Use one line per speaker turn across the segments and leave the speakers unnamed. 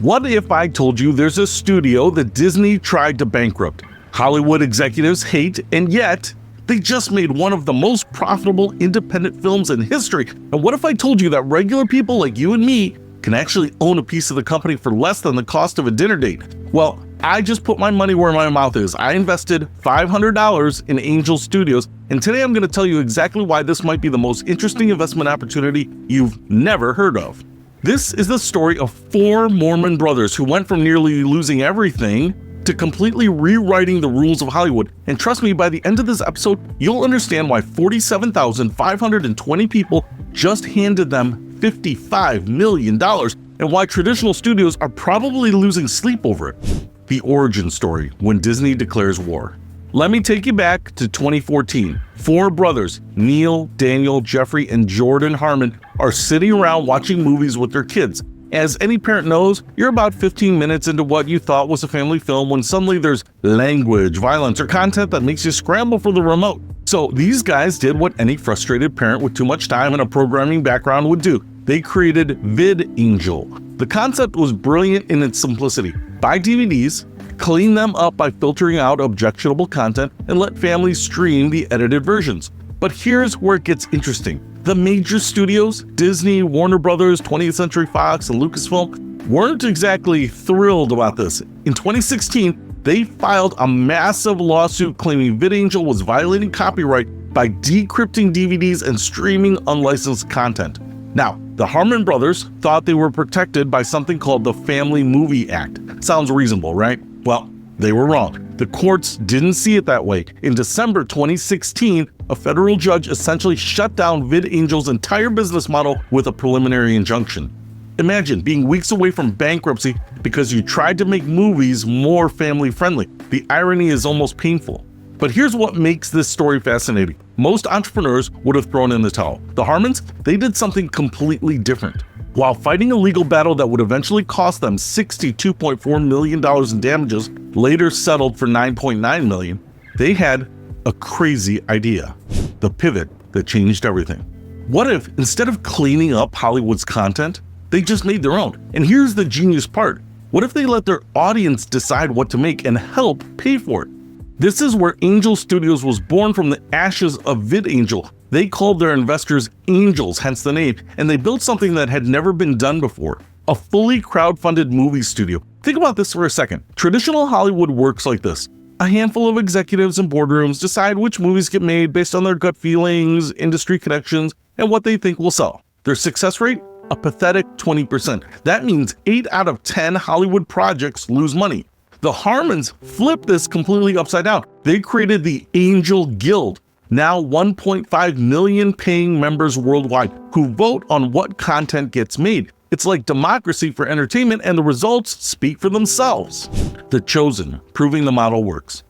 What if I told you there's a studio that Disney tried to bankrupt, Hollywood executives hate, and yet they just made one of the most profitable independent films in history? And what if I told you that regular people like you and me can actually own a piece of the company for less than the cost of a dinner date? Well, I just put my money where my mouth is. I invested $500 in Angel Studios, and today I'm going to tell you exactly why this might be the most interesting investment opportunity you've never heard of. This is the story of four Mormon brothers who went from nearly losing everything to completely rewriting the rules of Hollywood. And trust me, by the end of this episode, you'll understand why 47,520 people just handed them $55 million and why traditional studios are probably losing sleep over it. The origin story when Disney declares war. Let me take you back to 2014. Four brothers, Neil, Daniel, Jeffrey, and Jordan Harmon, are sitting around watching movies with their kids. As any parent knows, you're about 15 minutes into what you thought was a family film when suddenly there's language, violence, or content that makes you scramble for the remote. So these guys did what any frustrated parent with too much time and a programming background would do. They created VidAngel. The concept was brilliant in its simplicity. Buy DVDs, clean them up by filtering out objectionable content, and let families stream the edited versions. But here's where it gets interesting. The major studios, Disney, Warner Brothers, 20th Century Fox, and Lucasfilm, weren't exactly thrilled about this. In 2016, they filed a massive lawsuit claiming VidAngel was violating copyright by decrypting DVDs and streaming unlicensed content. Now, the Harmon brothers thought they were protected by something called the Family Movie Act. Sounds reasonable, right? Well, they were wrong. The courts didn't see it that way. In December 2016, a federal judge essentially shut down VidAngel's entire business model with a preliminary injunction. Imagine being weeks away from bankruptcy because you tried to make movies more family-friendly. The irony is almost painful. But here's what makes this story fascinating. Most entrepreneurs would have thrown in the towel. The Harmons, they did something completely different. While fighting a legal battle that would eventually cost them $62.4 million in damages, later settled for $9.9 million, they had a crazy idea. The pivot that changed everything. What if, instead of cleaning up Hollywood's content, they just made their own? And here's the genius part. What if they let their audience decide what to make and help pay for it? This is where Angel Studios was born from the ashes of VidAngel. They called their investors angels, hence the name, and they built something that had never been done before, a fully crowdfunded movie studio. Think about this for a second. Traditional Hollywood works like this. A handful of executives in boardrooms decide which movies get made based on their gut feelings, industry connections, and what they think will sell. Their success rate? A pathetic 20%. That means 8 out of 10 Hollywood projects lose money. The Harmons flipped this completely upside down. They created the Angel Guild, now 1.5 million paying members worldwide, who vote on what content gets made. It's like democracy for entertainment, and the results speak for themselves. The Chosen, proving the model works.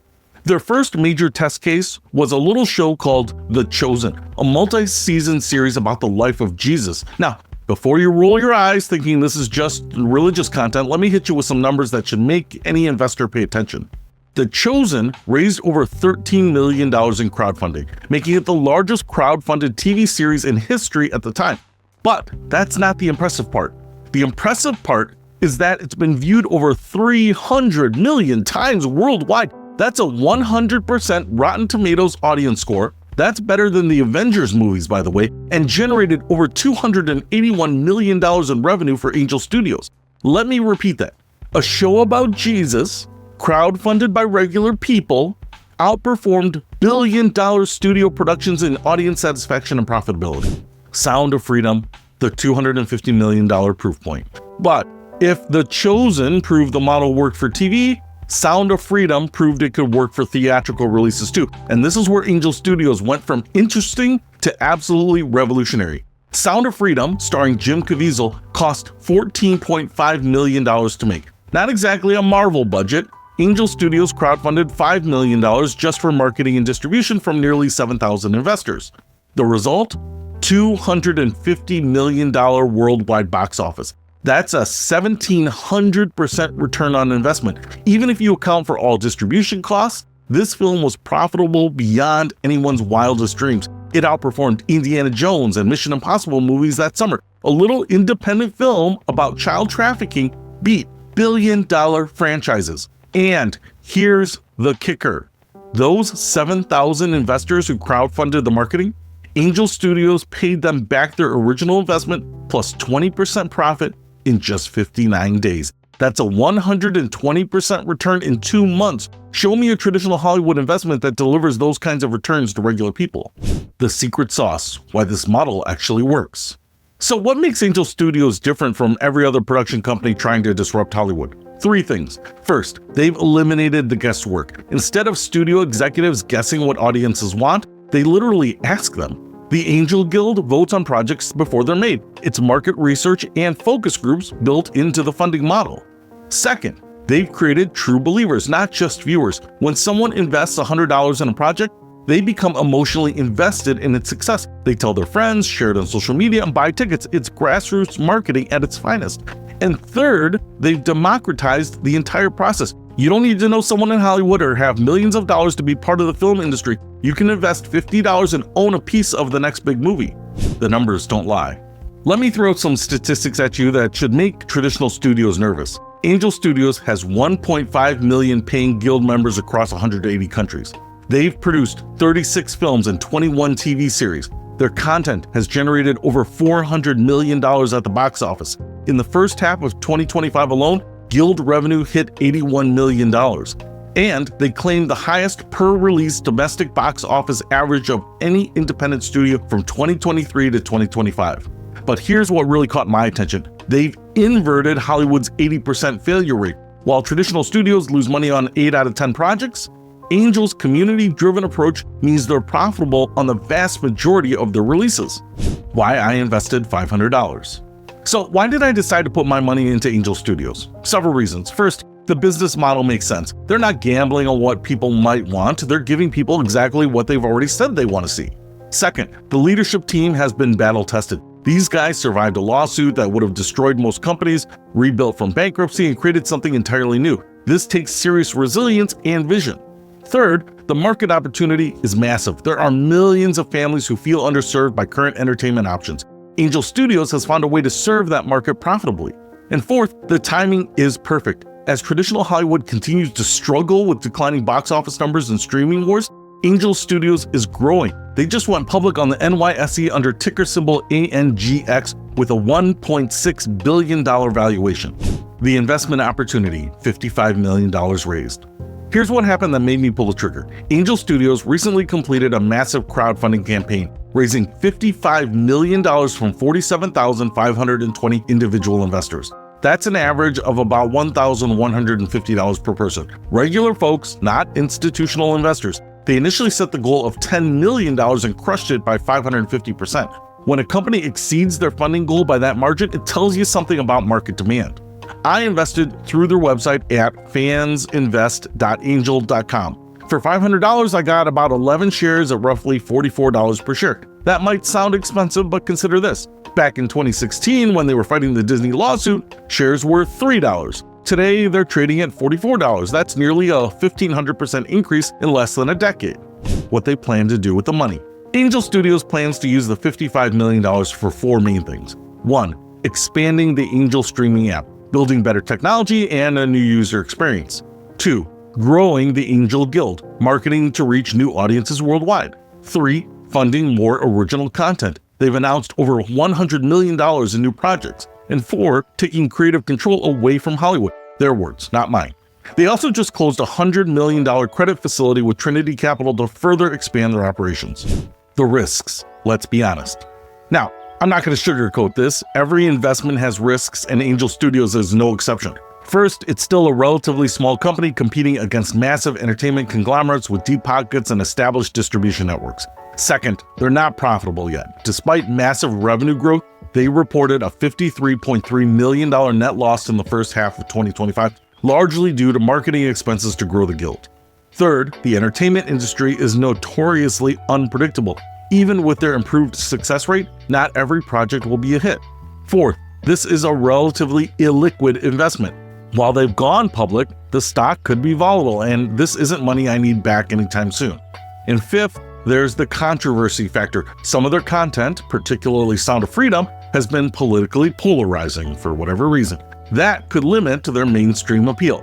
Their first major test case was a little show called The Chosen, a multi-season series about the life of Jesus. Now, before you roll your eyes thinking this is just religious content, let me hit you with some numbers that should make any investor pay attention. The Chosen raised over $13 million in crowdfunding, making it the largest crowdfunded TV series in history at the time. But that's not the impressive part. The impressive part is that it's been viewed over 300 million times worldwide. That's a 100% Rotten Tomatoes audience score. That's better than the Avengers movies, by the way, and generated over $281 million in revenue for Angel Studios. Let me repeat that. A show about Jesus, crowdfunded by regular people, outperformed billion-dollar studio productions in audience satisfaction and profitability. Sound of Freedom, the $250 million proof point. But if The Chosen proved the model worked for TV, Sound of Freedom proved it could work for theatrical releases too. And this is where Angel Studios went from interesting to absolutely revolutionary. Sound of Freedom, starring Jim Caviezel, cost $14.5 million to make. Not exactly a Marvel budget. Angel Studios crowdfunded $5 million just for marketing and distribution from nearly 7,000 investors. The result? $250 million worldwide box office. That's a 1,700% return on investment. Even if you account for all distribution costs, this film was profitable beyond anyone's wildest dreams. It outperformed Indiana Jones and Mission Impossible movies that summer. A little independent film about child trafficking beat billion-dollar franchises. And here's the kicker. Those 7,000 investors who crowdfunded the marketing, Angel Studios paid them back their original investment plus 20% profit in just 59 days. That's a 120% return in 2 months. Show me a traditional Hollywood investment that delivers those kinds of returns to regular people. The secret sauce, why this model actually works. So what makes Angel Studios different from every other production company trying to disrupt Hollywood? 3 things. First, they've eliminated the guesswork. Instead of studio executives guessing what audiences want, they literally ask them. The Angel Guild votes on projects before they're made. It's market research and focus groups built into the funding model. Second, they've created true believers, not just viewers. When someone invests $100 in a project, they become emotionally invested in its success. They tell their friends, share it on social media, and buy tickets. It's grassroots marketing at its finest. And third, they've democratized the entire process. You don't need to know someone in Hollywood or have millions of dollars to be part of the film industry. You can invest $50 and own a piece of the next big movie. The numbers don't lie. Let me throw some statistics at you that should make traditional studios nervous. Angel Studios has 1.5 million paying guild members across 180 countries. They've produced 36 films and 21 TV series. Their content has generated over $400 million at the box office. In the first half of 2025 alone, guild revenue hit $81 million. And they claim the highest per-release domestic box office average of any independent studio from 2023 to 2025. But here's what really caught my attention. They've inverted Hollywood's 80% failure rate. While traditional studios lose money on 8 out of 10 projects, Angel's community-driven approach means they're profitable on the vast majority of their releases. Why I invested $500. So why did I decide to put my money into Angel Studios? Several reasons. First, the business model makes sense. They're not gambling on what people might want. They're giving people exactly what they've already said they want to see. Second, the leadership team has been battle-tested. These guys survived a lawsuit that would have destroyed most companies, rebuilt from bankruptcy, and created something entirely new. This takes serious resilience and vision. Third, the market opportunity is massive. There are millions of families who feel underserved by current entertainment options. Angel Studios has found a way to serve that market profitably. And fourth, the timing is perfect. As traditional Hollywood continues to struggle with declining box office numbers and streaming wars, Angel Studios is growing. They just went public on the NYSE under ticker symbol ANGX with a $1.6 billion valuation. The investment opportunity, $55 million raised. Here's what happened that made me pull the trigger. Angel Studios recently completed a massive crowdfunding campaign, raising $55 million from 47,520 individual investors. That's an average of about $1,150 per person. Regular folks, not institutional investors. They initially set the goal of $10 million and crushed it by 550%. When a company exceeds their funding goal by that margin, it tells you something about market demand. I invested through their website at fansinvest.angel.com. For $500, I got about 11 shares at roughly $44 per share. That might sound expensive, but consider this. Back in 2016, when they were fighting the Disney lawsuit, shares were $3. Today, they're trading at $44. That's nearly a 1,500% increase in less than a decade. What they plan to do with the money. Angel Studios plans to use the $55 million for 4 main things. 1. Expanding the Angel streaming app, building better technology and a new user experience. 2. Growing the Angel Guild, marketing to reach new audiences worldwide. 3. Funding more original content. They've announced over $100 million in new projects. And 4. Taking creative control away from Hollywood. Their words, not mine. They also just closed a $100 million credit facility with Trinity Capital to further expand their operations. The risks, let's be honest. Now, I'm not going to sugarcoat this. Every investment has risks, and Angel Studios is no exception. First, it's still a relatively small company competing against massive entertainment conglomerates with deep pockets and established distribution networks. Second, they're not profitable yet. Despite massive revenue growth, they reported a $53.3 million net loss in the first half of 2025, largely due to marketing expenses to grow the guild. Third, the entertainment industry is notoriously unpredictable. Even with their improved success rate, not every project will be a hit. Fourth, this is a relatively illiquid investment. While they've gone public, the stock could be volatile, and this isn't money I need back anytime soon. And fifth, there's the controversy factor. Some of their content, particularly Sound of Freedom, has been politically polarizing for whatever reason. That could limit their mainstream appeal.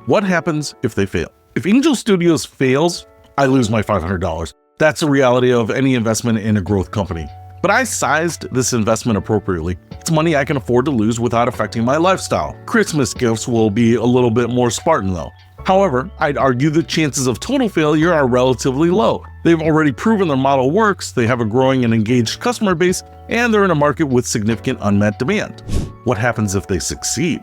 What happens if they fail? If Angel Studios fails, I lose my $500. That's the reality of any investment in a growth company. But I sized this investment appropriately. It's money I can afford to lose without affecting my lifestyle. Christmas gifts will be a little bit more Spartan though. However, I'd argue the chances of total failure are relatively low. They've already proven their model works, they have a growing and engaged customer base, and they're in a market with significant unmet demand. What happens if they succeed?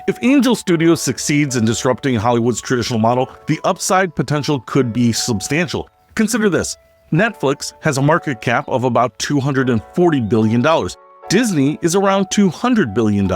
If Angel Studios succeeds in disrupting Hollywood's traditional model, the upside potential could be substantial. Consider this. Netflix has a market cap of about $240 billion. Disney is around $200 billion.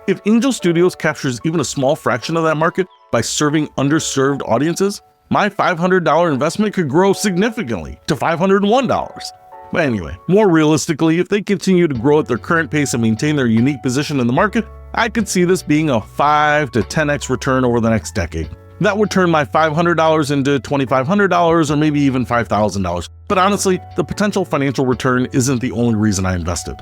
If Angel Studios captures even a small fraction of that market by serving underserved audiences, my $500 investment could grow significantly to $501. But anyway, more realistically, if they continue to grow at their current pace and maintain their unique position in the market, I could see this being a 5 to 10x return over the next decade. That would turn my $500 into $2,500 or maybe even $5,000. But honestly, the potential financial return isn't the only reason I invested.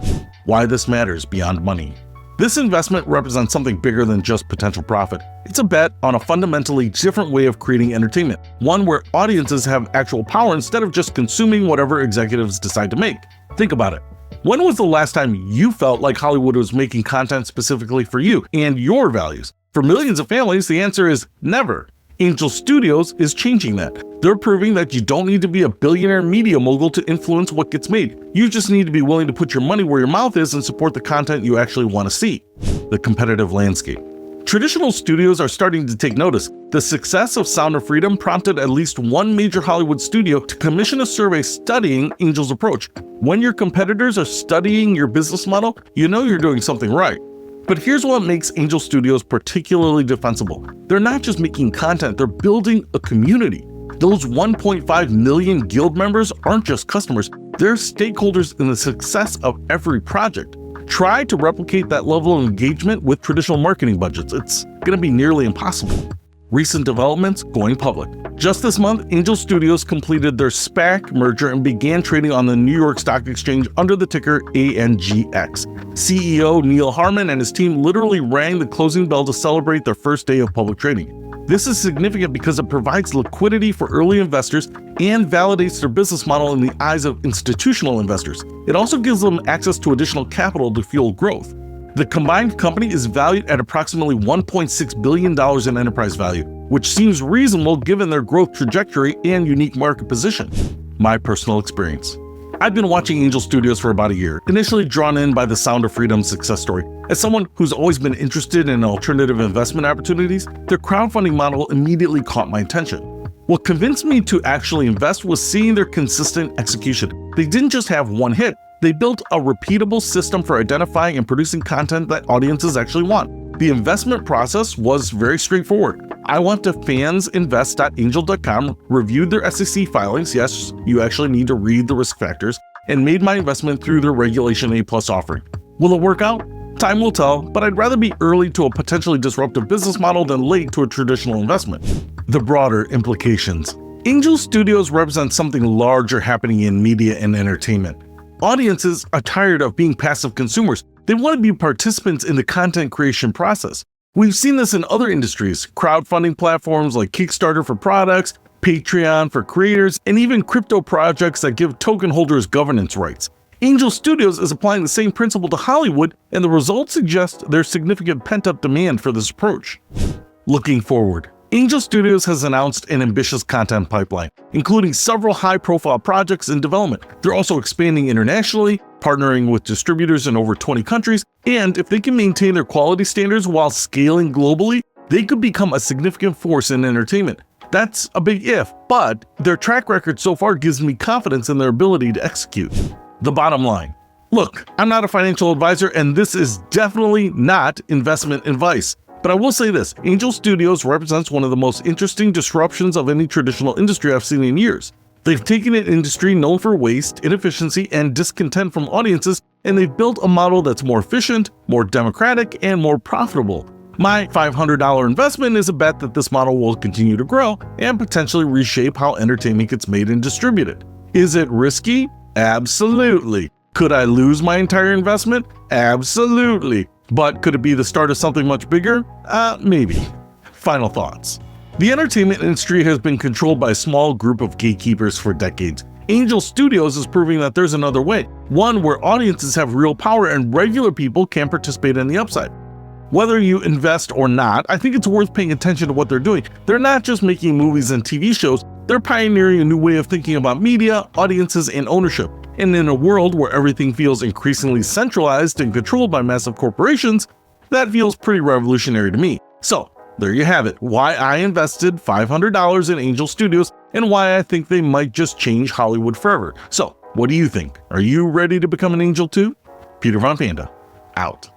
Why this matters beyond money. This investment represents something bigger than just potential profit. It's a bet on a fundamentally different way of creating entertainment, one where audiences have actual power instead of just consuming whatever executives decide to make. Think about it. When was the last time you felt like Hollywood was making content specifically for you and your values? For millions of families, the answer is never. Angel Studios is changing that. They're proving that you don't need to be a billionaire media mogul to influence what gets made. You just need to be willing to put your money where your mouth is and support the content you actually want to see. The competitive landscape. Traditional studios are starting to take notice. The success of Sound of Freedom prompted at least one major Hollywood studio to commission a survey studying Angel's approach. When your competitors are studying your business model, you know you're doing something right. But here's what makes Angel Studios particularly defensible. They're not just making content, they're building a community. Those 1.5 million guild members aren't just customers, they're stakeholders in the success of every project. Try to replicate that level of engagement with traditional marketing budgets. It's going to be nearly impossible. Recent developments going public. Just this month, Angel Studios completed their SPAC merger and began trading on the New York Stock Exchange under the ticker ANGX. CEO Neil Harmon and his team literally rang the closing bell to celebrate their first day of public trading. This is significant because it provides liquidity for early investors and validates their business model in the eyes of institutional investors. It also gives them access to additional capital to fuel growth. The combined company is valued at approximately $1.6 billion in enterprise value, which seems reasonable given their growth trajectory and unique market position. My personal experience. I've been watching Angel Studios for about a year, initially drawn in by the Sound of Freedom success story. As someone who's always been interested in alternative investment opportunities, their crowdfunding model immediately caught my attention. What convinced me to actually invest was seeing their consistent execution. They didn't just have one hit, they built a repeatable system for identifying and producing content that audiences actually want. The investment process was very straightforward. I went to fansinvest.angel.com, reviewed their SEC filings, yes, you actually need to read the risk factors, and made my investment through their Regulation A+ offering. Will it work out? Time will tell, but I'd rather be early to a potentially disruptive business model than late to a traditional investment. The broader implications. Angel Studios represent something larger happening in media and entertainment. Audiences are tired of being passive consumers. They want to be participants in the content creation process. We've seen this in other industries, crowdfunding platforms like Kickstarter for products, Patreon for creators, and even crypto projects that give token holders governance rights. Angel Studios is applying the same principle to Hollywood, and the results suggest there's significant pent-up demand for this approach. Looking forward. Angel Studios has announced an ambitious content pipeline, including several high-profile projects in development. They're also expanding internationally, partnering with distributors in over 20 countries, and if they can maintain their quality standards while scaling globally, they could become a significant force in entertainment. That's a big if, but their track record so far gives me confidence in their ability to execute. The bottom line. Look, I'm not a financial advisor, and this is definitely not investment advice. But I will say this, Angel Studios represents one of the most interesting disruptions of any traditional industry I've seen in years. They've taken an industry known for waste, inefficiency, and discontent from audiences, and they've built a model that's more efficient, more democratic, and more profitable. My $500 investment is a bet that this model will continue to grow and potentially reshape how entertainment gets made and distributed. Is it risky? Absolutely. Could I lose my entire investment? Absolutely. But could it be the start of something much bigger? Maybe. Final thoughts. The entertainment industry has been controlled by a small group of gatekeepers for decades. Angel Studios is proving that there's another way, one where audiences have real power and regular people can participate in the upside. Whether you invest or not, I think it's worth paying attention to what they're doing. They're not just making movies and TV shows, they're pioneering a new way of thinking about media, audiences, and ownership. And in a world where everything feels increasingly centralized and controlled by massive corporations, that feels pretty revolutionary to me. So, there you have it, why I invested $500 in Angel Studios and why I think they might just change Hollywood forever. So, what do you think? Are you ready to become an angel too? Peter Von Panda, out.